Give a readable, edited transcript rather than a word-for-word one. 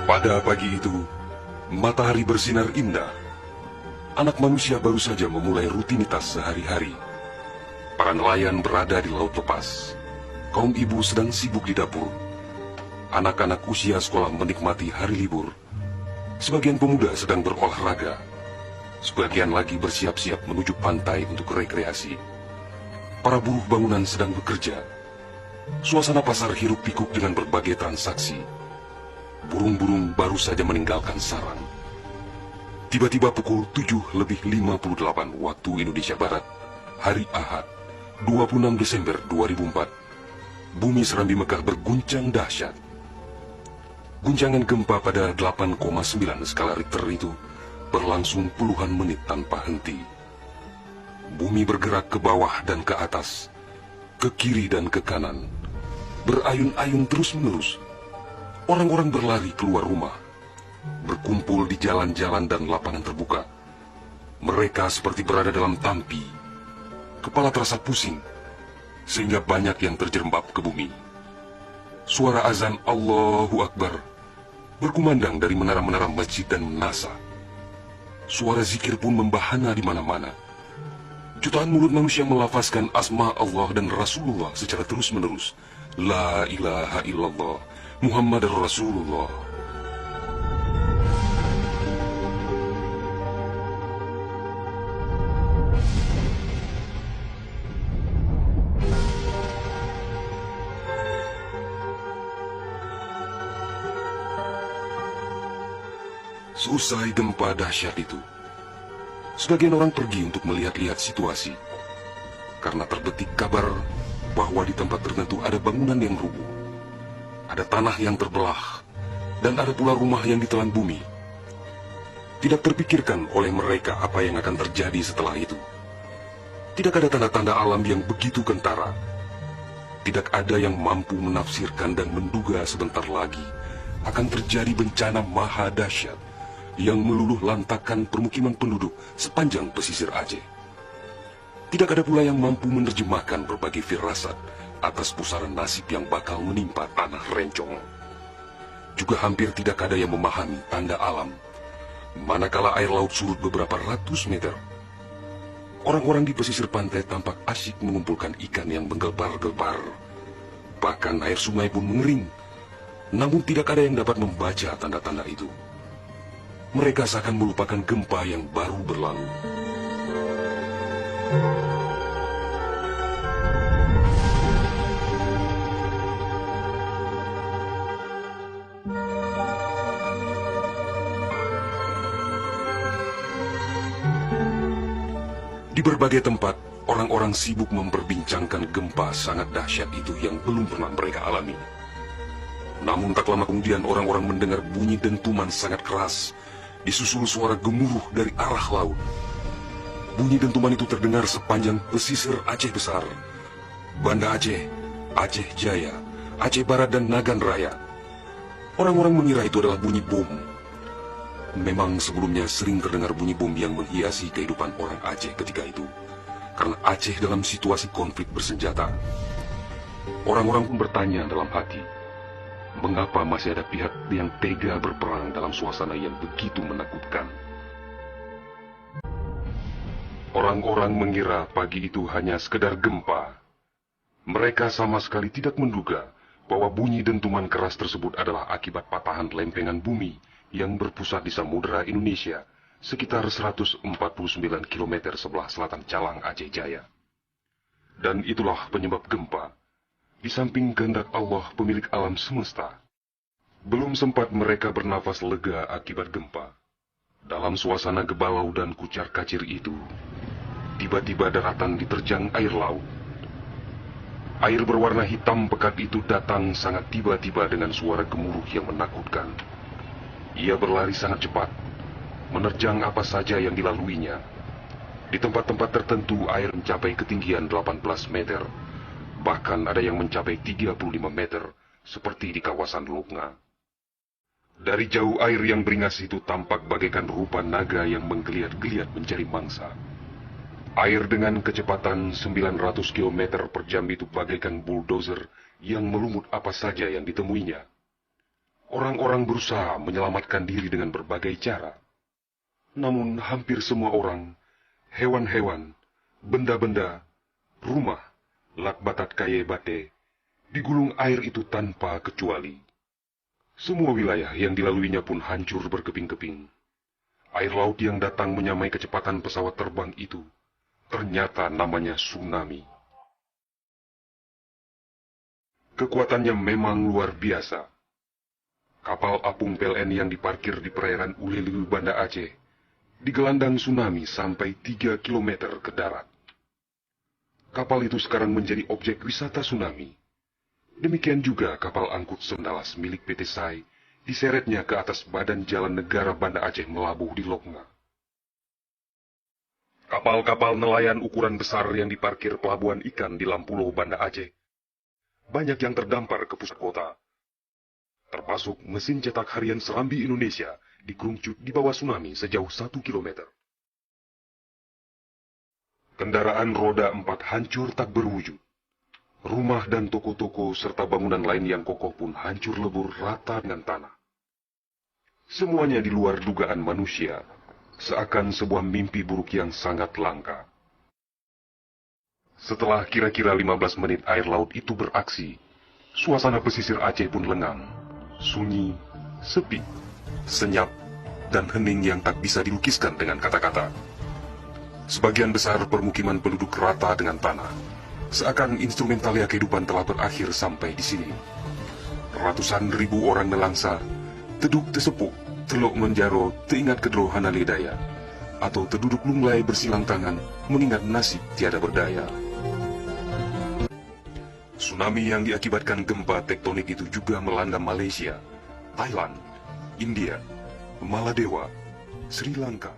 Pada pagi itu, matahari bersinar indah. Anak manusia baru saja memulai rutinitas sehari-hari. Para nelayan berada di laut lepas. Kaum ibu sedang sibuk di dapur. Anak-anak usia sekolah menikmati hari libur. Sebagian pemuda sedang berolahraga. Sebagian lagi bersiap-siap menuju pantai untuk rekreasi. Para buruh bangunan sedang bekerja. Suasana pasar hiruk-pikuk dengan berbagai transaksi. Burung-burung baru saja meninggalkan sarang. Tiba-tiba pukul 7:58 waktu Indonesia Barat, hari Ahad, 26 Desember 2004, bumi Serambi Mekah berguncang dahsyat. Guncangan gempa pada 8,9 skala Richter itu berlangsung puluhan menit tanpa henti. Bumi bergerak ke bawah dan ke atas, ke kiri dan ke kanan, berayun-ayun terus-menerus. Orang-orang berlari keluar rumah, berkumpul di jalan-jalan dan lapangan terbuka. Mereka seperti berada dalam tampi. Kepala terasa pusing, sehingga banyak yang terjerembab ke bumi. Suara azan Allahu Akbar berkumandang dari menara-menara masjid dan menasa. Suara zikir pun membahana di mana-mana. Jutaan mulut manusia melafazkan asma Allah dan Rasulullah secara terus-menerus. La ilaha illallah, Muhammad Rasulullah. Seusai gempa dahsyat itu, sebagian orang pergi untuk melihat-lihat situasi. Karena terbetik kabar bahwa di tempat tertentu ada bangunan yang rubuh, ada tanah yang terbelah, dan ada pula rumah yang ditelan bumi. Tidak terpikirkan oleh mereka apa yang akan terjadi setelah itu. Tidak ada tanda-tanda alam yang begitu kentara. Tidak ada yang mampu menafsirkan dan menduga sebentar lagi akan terjadi bencana maha dahsyat yang meluluh lantakkan permukiman penduduk sepanjang pesisir Aceh. Tidak ada pula yang mampu menerjemahkan berbagai firasat atas pusaran nasib yang bakal menimpa tanah rencong. Juga hampir tidak ada yang memahami tanda alam, manakala air laut surut beberapa ratus meter. Orang-orang di pesisir pantai tampak asyik mengumpulkan ikan yang menggelbar-gelbar. Bahkan air sungai pun mengering, namun tidak ada yang dapat membaca tanda-tanda itu. Mereka seakan melupakan gempa yang baru berlalu. Di berbagai tempat, orang-orang sibuk memperbincangkan gempa sangat dahsyat itu yang belum pernah mereka alami. Namun tak lama kemudian orang-orang mendengar bunyi dentuman sangat keras, disusul suara gemuruh dari arah laut. Bunyi dentuman itu terdengar sepanjang pesisir Aceh Besar, Banda Aceh, Aceh Jaya, Aceh Barat, dan Nagan Raya. Orang-orang mengira itu adalah bunyi bom. Memang sebelumnya sering terdengar bunyi bom yang menghiasi kehidupan orang Aceh ketika itu, karena Aceh dalam situasi konflik bersenjata. Orang-orang pun bertanya dalam hati, mengapa masih ada pihak yang tega berperang dalam suasana yang begitu menakutkan? Orang-orang mengira pagi itu hanya sekedar gempa. Mereka sama sekali tidak menduga bahwa bunyi dentuman keras tersebut adalah akibat patahan lempengan bumi yang berpusat di Samudra Indonesia, sekitar 149 km sebelah selatan Calang Aceh Jaya. Dan itulah penyebab gempa. Di samping kehendak Allah pemilik alam semesta, belum sempat mereka bernafas lega akibat gempa. Dalam suasana gebalau dan kucar-kacir itu, tiba-tiba daratan diterjang air laut. Air berwarna hitam pekat itu datang sangat tiba-tiba dengan suara gemuruh yang menakutkan. Ia berlari sangat cepat, menerjang apa saja yang dilaluinya. Di tempat-tempat tertentu air mencapai ketinggian 18 meter. Bahkan ada yang mencapai 35 meter, seperti di kawasan Lukna. Dari jauh air yang beringas itu tampak bagaikan rupa naga yang menggeliat-geliat mencari mangsa. Air dengan kecepatan 900 km per jam itu bagaikan bulldozer yang melumut apa saja yang ditemuinya. Orang-orang berusaha menyelamatkan diri dengan berbagai cara. Namun hampir semua orang, hewan-hewan, benda-benda, rumah, lakbatat kaye bate, digulung air itu tanpa kecuali. Semua wilayah yang dilaluinya pun hancur berkeping-keping. Air laut yang datang menyamai kecepatan pesawat terbang itu, ternyata namanya tsunami. Kekuatannya memang luar biasa. Kapal apung PLN yang diparkir di perairan Uleliu, Banda Aceh, digelandang tsunami sampai 3 km ke darat. Kapal itu sekarang menjadi objek wisata tsunami. Demikian juga kapal angkut Sendalas milik PT SAI diseretnya ke atas badan jalan negara Banda Aceh melabuh di Lokma. Kapal-kapal nelayan ukuran besar yang diparkir pelabuhan ikan di Lampulo, Banda Aceh, banyak yang terdampar ke pusat kota. Termasuk mesin cetak harian Serambi Indonesia dikerungcut di bawah tsunami sejauh 1 km. Kendaraan roda 4 hancur tak berwujud. Rumah dan toko-toko serta bangunan lain yang kokoh pun hancur lebur rata dengan tanah. Semuanya di luar dugaan manusia, seakan sebuah mimpi buruk yang sangat langka. Setelah kira-kira 15 menit air laut itu beraksi, suasana pesisir Aceh pun lengang, sunyi, sepi, senyap, dan hening yang tak bisa dilukiskan dengan kata-kata. Sebagian besar permukiman penduduk rata dengan tanah, seakan instrumentalia kehidupan telah berakhir sampai di sini. Ratusan ribu orang nelangsa, teduk tesepuk, teluk menjaro, teingat kedro hanalidaya, atau terduduk lunglai bersilang tangan, mengingat nasib tiada berdaya. Tsunami yang diakibatkan gempa tektonik itu juga melanda Malaysia, Thailand, India, Maladewa, Sri Lanka,